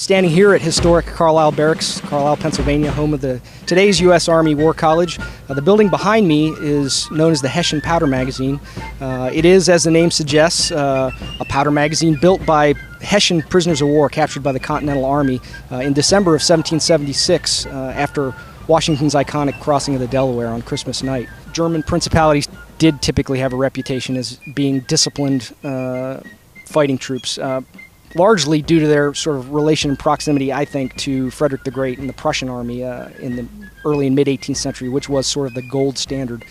Standing here at historic Carlisle Barracks, Carlisle, Pennsylvania, home of today's U.S. Army War College. The building behind me is known as the Hessian Powder Magazine. It is, as the name suggests, a powder magazine built by Hessian prisoners of war captured by the Continental Army in December of 1776 after Washington's iconic crossing of the Delaware on Christmas night. German principalities did typically have a reputation as being disciplined fighting troops. Largely due to their sort of relation and proximity, I think, to Frederick the Great and the Prussian army in the early and mid-18th century, which was sort of the gold standard.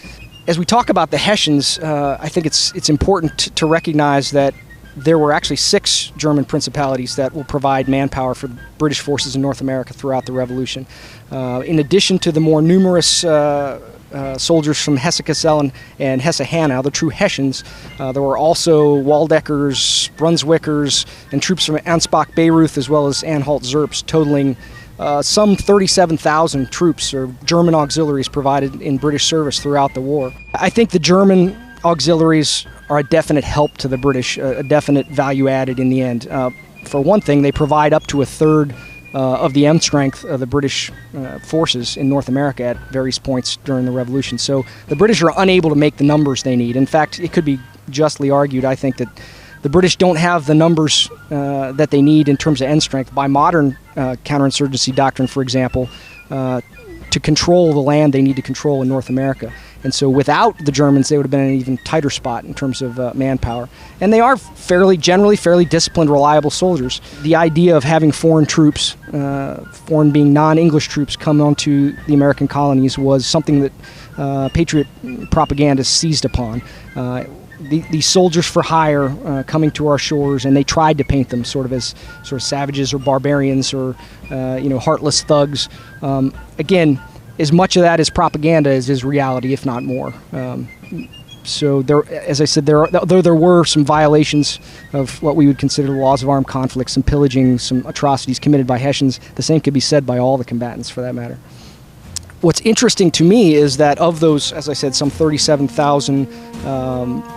As we talk about the Hessians, I think it's important to recognize that there were actually 6 German principalities that will provide manpower for the British forces in North America throughout the Revolution. In addition to the more numerous soldiers from Hesse-Kassel and Hesse-Hanau, the true Hessians, there were also Waldeckers, Brunswickers, and troops from Ansbach, Bayreuth, as well as Anhalt-Zerbst, totaling some 37,000 troops or German auxiliaries provided in British service throughout the war. I think the German auxiliaries are a definite help to the British, a definite value added in the end. For one thing, they provide up to a third of the M strength of the British forces in North America at various points during the Revolution. So the British are unable to make the numbers they need. In fact, it could be justly argued, I think, that the British don't have the numbers that they need in terms of end strength by modern counterinsurgency doctrine, for example, to control the land they need to control in North America. And so without the Germans, they would have been in an even tighter spot in terms of manpower. And they are generally fairly disciplined, reliable soldiers. The idea of having foreign troops, foreign being non-English troops, come onto the American colonies was something that Patriot propaganda seized upon. These soldiers for hire coming to our shores, and they tried to paint them sort of savages or barbarians or heartless thugs. Again, as much of that is propaganda as is reality, if not more. So there, as I said, though there were some violations of what we would consider the laws of armed conflict, some pillaging, some atrocities committed by Hessians, the same could be said by all the combatants for that matter. What's interesting to me is that of those, as I said, some 37,000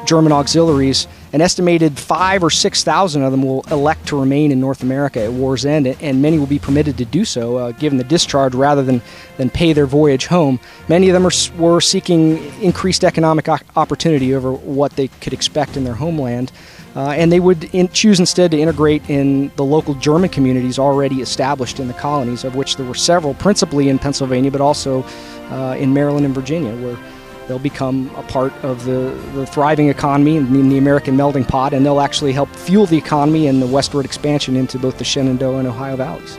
German auxiliaries, an estimated 5,000 or 6,000 of them will elect to remain in North America at war's end, and many will be permitted to do so, given the discharge, rather than pay their voyage home. Many of them were seeking increased economic opportunity over what they could expect in their homeland. And they would choose instead to integrate in the local German communities already established in the colonies, of which there were several, principally in Pennsylvania, but also in Maryland and Virginia, where they'll become a part of the thriving economy in the American melting pot, and they'll actually help fuel the economy and the westward expansion into both the Shenandoah and Ohio valleys.